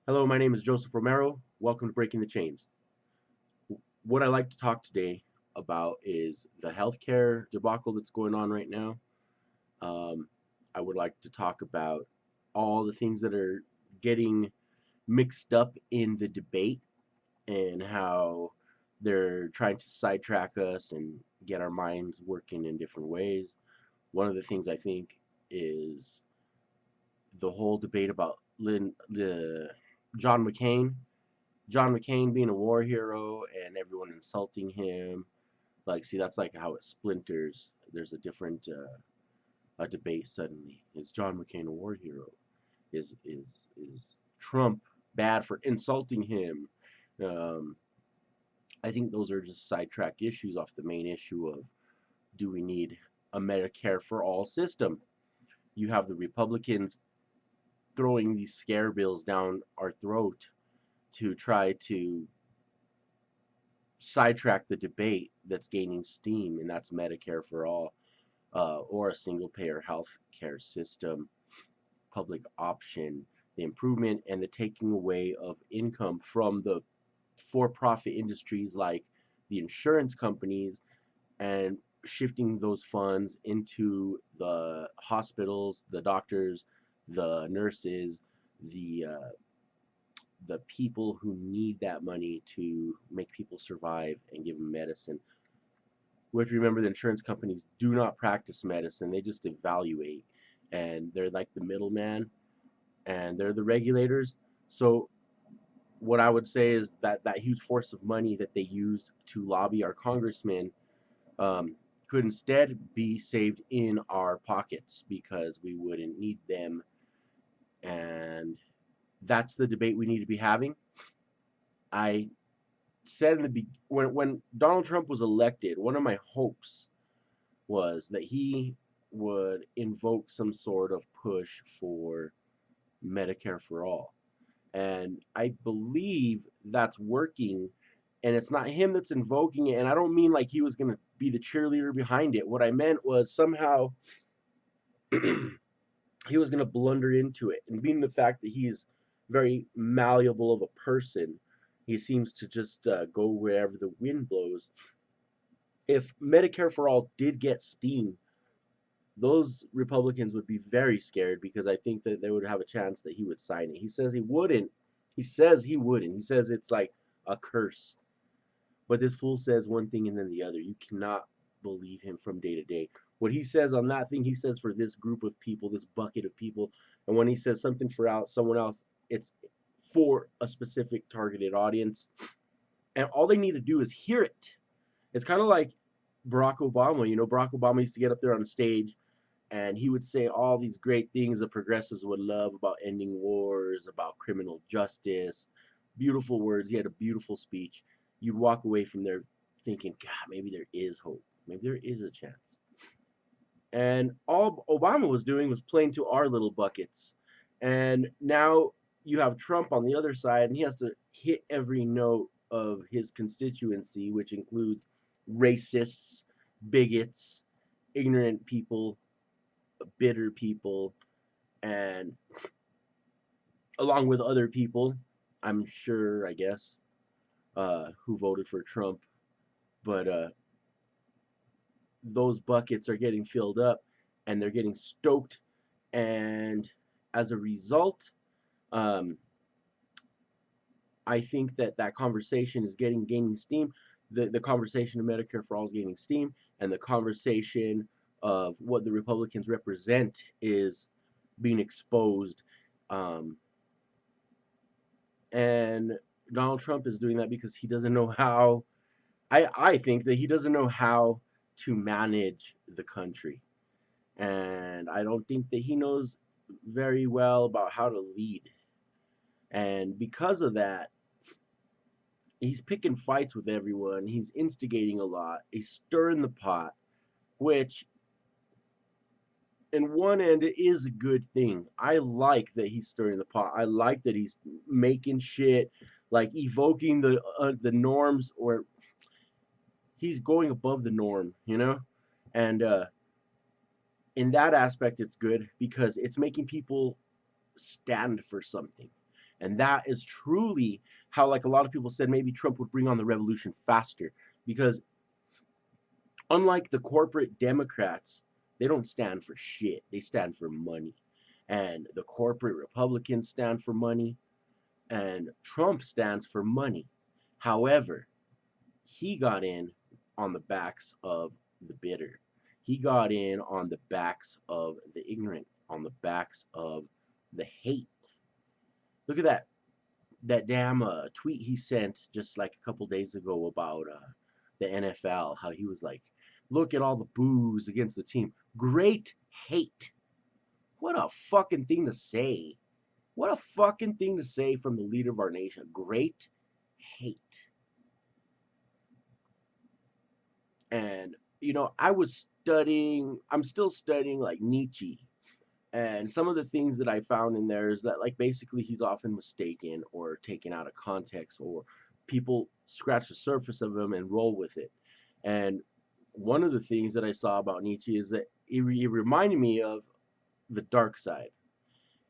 Hello, my name is Joseph Romero. Welcome to Breaking the Chains. What I like to talk today about is the healthcare debacle that's going on right now. Um, I would like to talk about all the things that are getting mixed up in the debate and how they're trying to sidetrack us and get our minds working in different ways. One of the things I think is the whole debate about John McCain John McCain being a war hero and everyone insulting him. Like, see, that's like how it splinters. There's a different a debate suddenly. Is John McCain a war hero? Is Trump bad for insulting him? Um, I think those are just sidetrack issues off the main issue of, do we need a Medicare for all system? You have the Republicans throwing these scare bills down our throat to try to sidetrack the debate that's gaining steam, and that's Medicare for all, or a single payer health care system, public option, the improvement and the taking away of income from the for profit industries like the insurance companies, and shifting those funds into the hospitals, the doctors, the nurses, the people who need that money to make people survive and give them medicine. We have to remember the insurance companies do not practice medicine, they just evaluate, and they're like the middleman, and they're the regulators. So what I would say is that that huge force of money that they use to lobby our congressmen, um, could instead be saved in our pockets because we wouldn't need them. And that's the debate we need to be having. I said in the when Donald Trump was elected, one of my hopes was that he would invoke some sort of push for Medicare for all. And I believe that's working. And it's not him that's invoking it. And I don't mean like he was going to be the cheerleader behind it. What I meant was somehow he was going to blunder into it. And being the fact that he's very malleable of a person, he seems to just go wherever the wind blows. If Medicare for all did get steam, those Republicans would be very scared because I think that they would have a chance that he would sign it. He says he wouldn't. He says he wouldn't. He says it's like a curse. But this fool says one thing and then the other. You cannot believe him from day to day. What he says on that thing, he says for this group of people, this bucket of people. And when he says something for out someone else, it's for a specific targeted audience. And all they need to do is hear it. It's kind of like Barack Obama. You know, Barack Obama used to get up there on stage and he would say all these great things the progressives would love about ending wars, about criminal justice, beautiful words. He had a beautiful speech. You'd walk away from there thinking, God, maybe there is hope. Maybe there is a chance. And all Obama was doing was playing to our little buckets. And now you have Trump on the other side, and he has to hit every note of his constituency, which includes racists, bigots, ignorant people, bitter people, and along with other people, I'm sure, I guess, who voted for Trump. But those buckets are getting filled up and they're getting stoked. And as a result, um, I think that that conversation is gaining steam. The conversation of Medicare for all is gaining steam, and the conversation of what the Republicans represent is being exposed. Um, and Donald Trump is doing that because he doesn't know how. I think that he doesn't know how to manage the country, and I don't think that he knows very well about how to lead. And because of that, he's picking fights with everyone. He's instigating a lot. He's stirring the pot, which in one end it is a good thing. I like that he's stirring the pot. I like that he's making shit, like evoking the norms, or he's going above the norm, you know? And in that aspect it's good because it's making people stand for something. And that is truly how, like, a lot of people said maybe Trump would bring on the revolution faster, because unlike the corporate Democrats, they don't stand for shit. They stand for money. And the corporate Republicans stand for money, and Trump stands for money. However, he got in on the backs of the bitter. He got in on the backs of the ignorant, on the backs of the hate. Look at that damn tweet he sent just like a couple days ago about the NFL. How he was like, "Look at all the boos against the team. Great hate." What a fucking thing to say. What a fucking thing to say from the leader of our nation. Great hate. And I'm still studying like Nietzsche, and some of the things that I found in there is that, like, basically he's often mistaken or taken out of context, or people scratch the surface of him and roll with it. And one of the things that I saw about Nietzsche is that he reminded me of the dark side.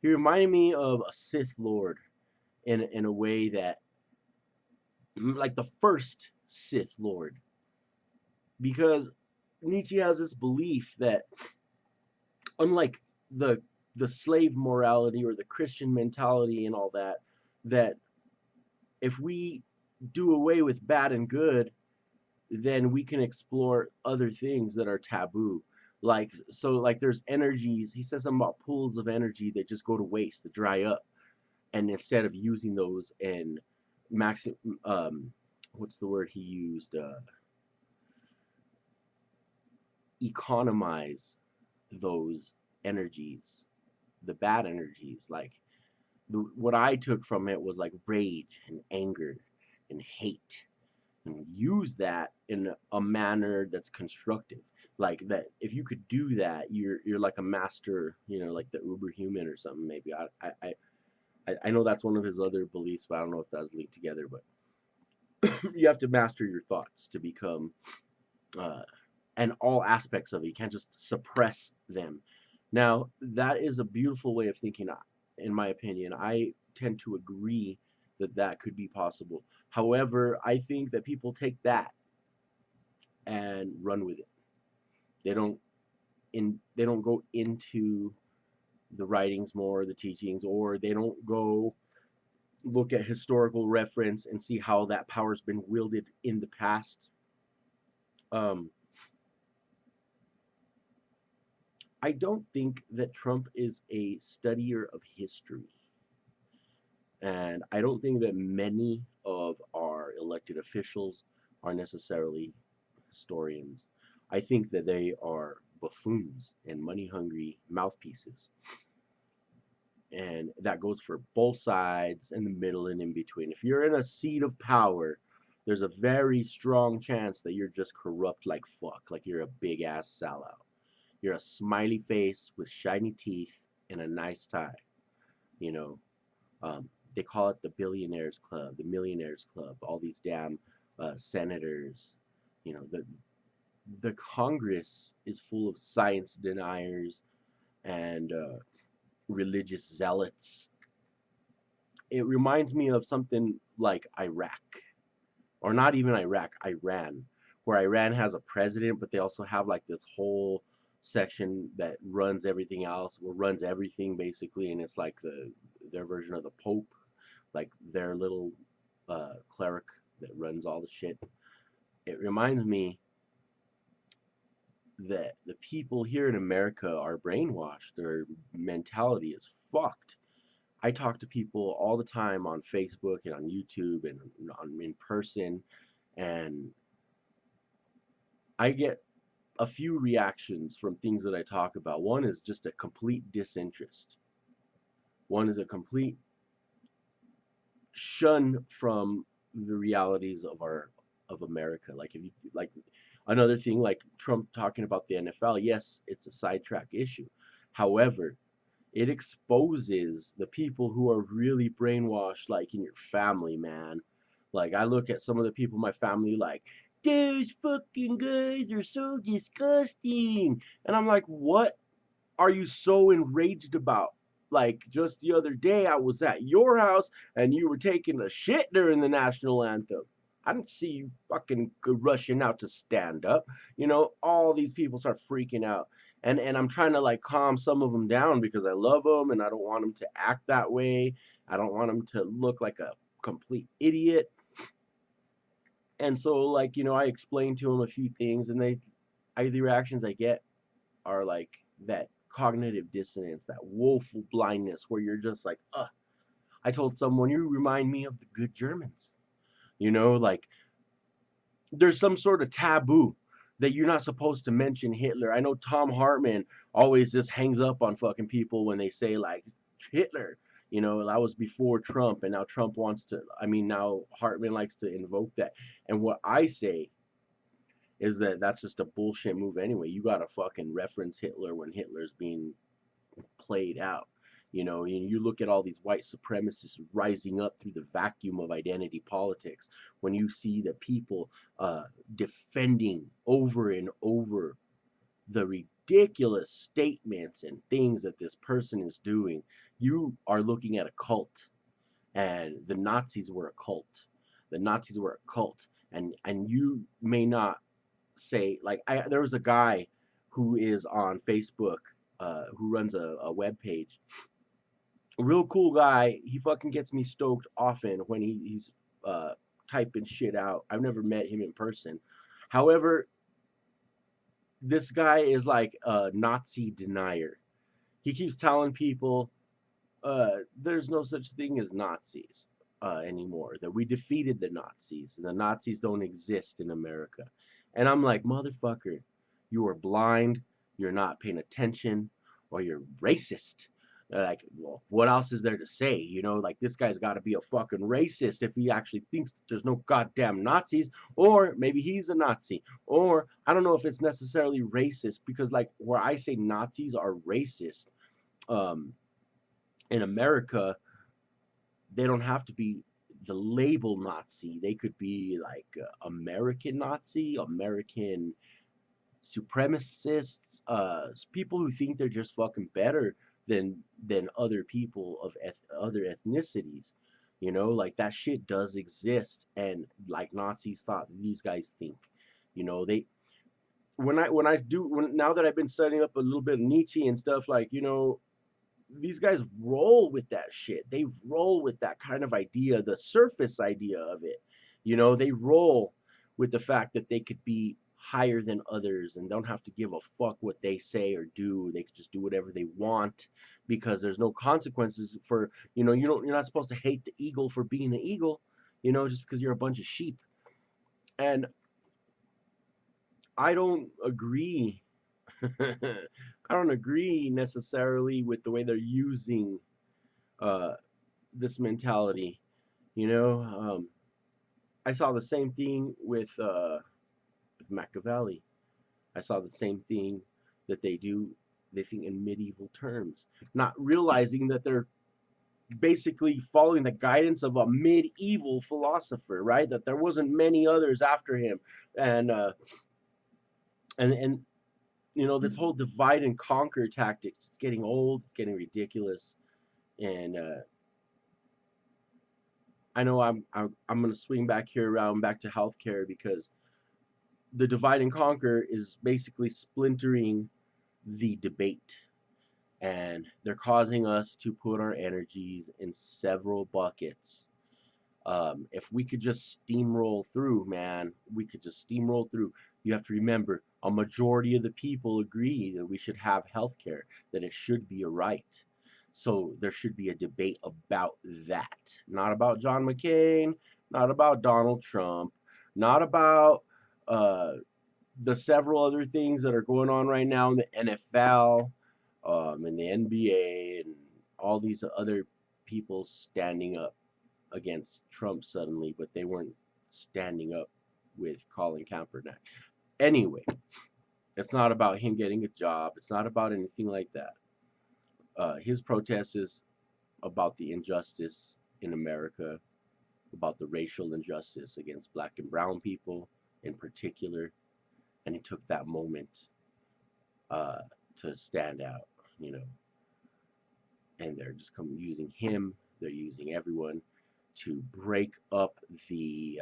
He reminded me of a Sith Lord in a way that, like the first Sith Lord, because Nietzsche has this belief that, unlike the the slave morality or the Christian mentality and all that, that if we do away with bad and good, then we can explore other things that are taboo. Like there's energies. He says something about pools of energy that just go to waste, that dry up, and instead of using those and maxi what's the word he used? Economize those energies, the bad energies. Like, what I took from it was like rage and anger and hate, and use that in a manner that's constructive. Like, that if you could do that, you're like a master, like the uber human or something. Maybe I know that's one of his other beliefs, but I don't know if that was linked together. But you have to master your thoughts to become uh, and all aspects of it. You can't just suppress them. Now, that is a beautiful way of thinking, in my opinion. I tend to agree that that could be possible. However, I think that people take that and run with it. They don't they don't go into the writings more, the teachings, or they don't go look at historical reference and see how that power's been wielded in the past. Um, I don't think that Trump is a studier of history. And I don't think that many of our elected officials are necessarily historians. I think that they are buffoons and money hungry mouthpieces. And that goes for both sides, in the middle, and in between. If you're in a seat of power, there's a very strong chance that you're just corrupt like fuck, like you're a big ass sellout. You're a smiley face with shiny teeth and a nice tie. You know, they call it the billionaires club, the millionaires club. All these damn senators. The Congress is full of science deniers and religious zealots. It reminds me of something like Iraq, or not even Iraq, Iran, where Iran has a president, but they also have like this whole section that runs everything else, or runs everything basically, and it's like their version of the Pope, like their little cleric that runs all the shit. It reminds me that the people here in America are brainwashed. Their mentality is fucked. I talk to people all the time on Facebook and on YouTube and in person, and I get a few reactions from things that I talk about. One is just a complete disinterest. One is a complete shun from the realities of America. Like, if you like another thing, like Trump talking about the NFL, yes, it's a sidetrack issue. However, it exposes the people who are really brainwashed, like in your family, man. Like, I look at some of the people in my family, like, those fucking guys are so disgusting. And I'm like, what are you so enraged about? Like just the other day, I was at your house and you were taking a shit during the national anthem. I didn't see you fucking rushing out to stand up. You know, all these people start freaking out. And I'm trying to like calm some of them down because I love them and I don't want them to act that way. I don't want them to look like a complete idiot. And so like, I explained to them a few things and the reactions I get are like that cognitive dissonance, that woeful blindness where you're just like, ugh. I told someone, you remind me of the good Germans. Like there's some sort of taboo that you're not supposed to mention Hitler. I know Tom Hartman always just hangs up on fucking people when they say like Hitler. That was before Trump, and now Trump wants to. I mean, now Hartman likes to invoke that. And what I say is that that's just a bullshit move anyway. You gotta fucking reference Hitler when Hitler's being played out. You look at all these white supremacists rising up through the vacuum of identity politics. When you see the people defending over and over the ridiculous statements and things that this person is doing, you are looking at a cult. And the Nazis were a cult. The Nazis were a cult. And you may not say, like, there was a guy who is on Facebook, who runs a web page. A real cool guy. He fucking gets me stoked often when he's typing shit out. I've never met him in person. However, this guy is like a Nazi denier. He keeps telling people there's no such thing as Nazis anymore, that we defeated the Nazis and the Nazis don't exist in America. And I'm like, motherfucker, you are blind, you're not paying attention, or you're racist. Like, well, what else is there to say? Like, this guy's got to be a fucking racist if he actually thinks that there's no goddamn Nazis, or maybe he's a Nazi, or I don't know if it's necessarily racist, because like where I say Nazis are racist, in America, they don't have to be the label Nazi. They could be like American Nazi, American supremacists, people who think they're just fucking better than other people of other ethnicities. Like that shit does exist, and like Nazis thought these guys think. They now that I've been studying up a little bit of Nietzsche and stuff, like these guys roll with that shit. They roll with that kind of idea, the surface idea of it. They roll with the fact that they could be higher than others and don't have to give a fuck what they say or do. They could just do whatever they want because there's no consequences for, you're not supposed to hate the eagle for being the eagle, just because you're a bunch of sheep. And I don't agree. I don't agree necessarily with the way they're using this mentality. I saw the same thing with Machiavelli. I saw the same thing that they think in medieval terms, not realizing that they're basically following the guidance of a medieval philosopher, right? That there wasn't many others after him, and and this whole divide and conquer tactics, it's getting old, it's getting ridiculous. And I know I'm going to swing back here around back to healthcare, because the divide and conquer is basically splintering the debate, and they're causing us to put our energies in several buckets. If we could just steamroll through, man, we could just steamroll through. You have to remember, a majority of the people agree that we should have health care, that it should be a right. So there should be a debate about that. Not about John McCain, not about Donald Trump, not about the several other things that are going on right now in the NFL, and the NBA, and all these other people standing up against Trump suddenly, but they weren't standing up with Colin Kaepernick. Anyway, it's not about him getting a job. It's not about anything like that. His protest is about the injustice in America, about the racial injustice against black and brown people in particular. And he took that moment to stand out, and they're just using him. They're using everyone to break up the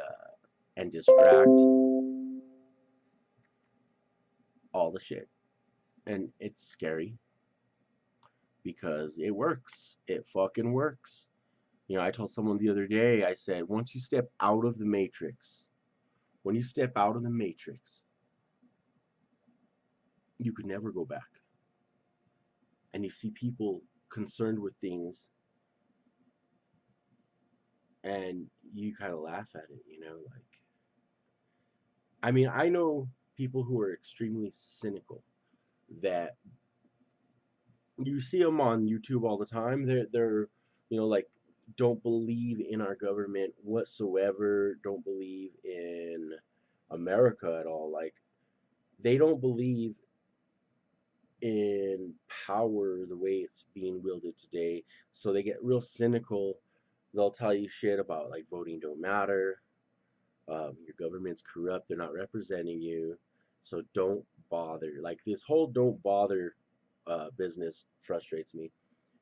and distract all the shit. And it's scary because it works. It fucking works. You know, I told someone the other day, I said, once you step out of the matrix, when you step out of the matrix, you could never go back. And you see people concerned with things and you kind of laugh at it, you know, like, I mean, I know people who are extremely cynical that you see them on YouTube all the time. They're you know, like, don't believe in our government whatsoever, don't believe in America at all. Like, they don't believe in power the way it's being wielded today. So they get real cynical. They'll tell you shit about like voting don't matter. Your government's corrupt. They're not representing you. So don't bother. Like this whole don't bother business frustrates me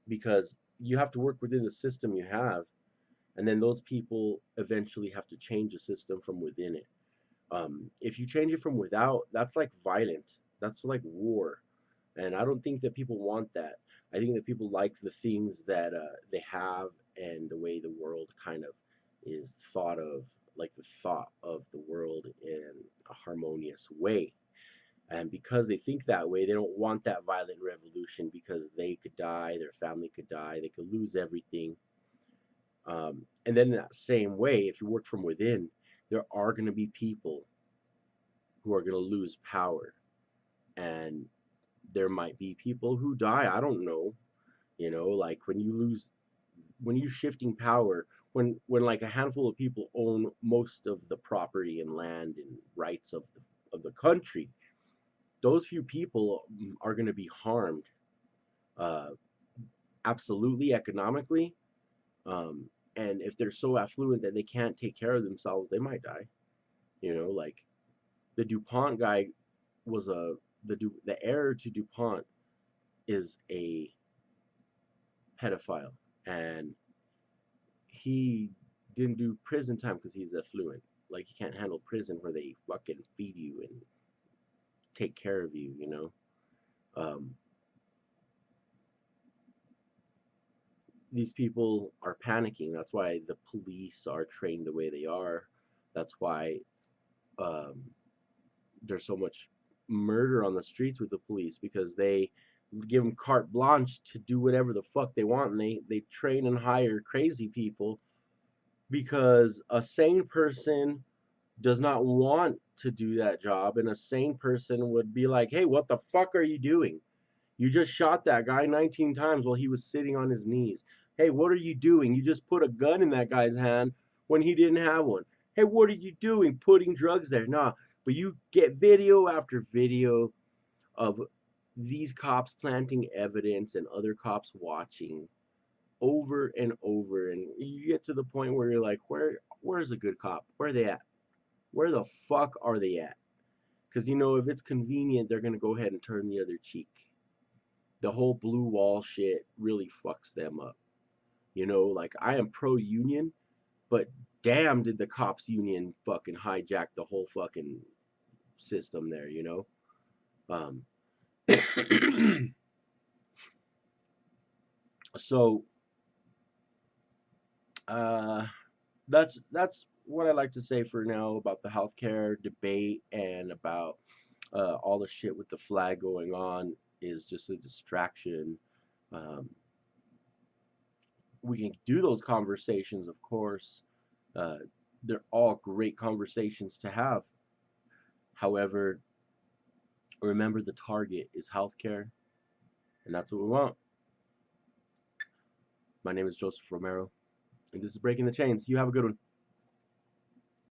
because you have to work within the system you have, and then those people eventually have to change the system from within it. If you change it from without, that's like violent. That's like war, and I don't think that people want that. I think that people like the things that they have and the way the world kind of is thought of, like the thought of the world in a harmonious way. And because they think that way, they don't want that violent revolution because they could die, their family could die, they could lose everything. And then in that same way, if you work from within, there are going to be people who are going to lose power. And there might be people who die. I don't know. You know, like when you shifting power, when like a handful of people own most of the property and land and rights of the country, those few people are going to be harmed, uh, absolutely economically. Um, and if they're so affluent that they can't take care of themselves, they might die. You know, like the DuPont guy was the heir to DuPont is a pedophile, and he didn't do prison time because he's affluent. Like he can't handle prison where they fucking feed you and take care of you. You know, um, these people are panicking. That's why the police are trained the way they are. That's why um, there's so much murder on the streets with the police because they give them carte blanche to do whatever the fuck they want, and they train and hire crazy people because a sane person does not want to do that job, and a sane person would be like, hey, what the fuck are you doing? You just shot that guy 19 times while he was sitting on his knees. Hey, what are you doing? You just put a gun in that guy's hand when he didn't have one. Hey, what are you doing? Putting drugs there? Nah. But you get video after video of these cops planting evidence and other cops watching over and over, and you get to the point where you're like, where's a good cop? Where are they at? Where the fuck are they at? Because you know, if it's convenient, they're gonna go ahead and turn the other cheek. The whole blue wall shit really fucks them up. You know, like I am pro union, but damn, did the cops union fucking hijack the whole fucking system there, you know? Um, so uh, that's what I like to say for now about the healthcare debate and about all the shit with the flag going on is just a distraction. Um, we can do those conversations, of course. Uh, they're all great conversations to have. However, remember the target is healthcare, and that's what we want. My name is Joseph Romero, and this is Breaking the Chains. You have a good one.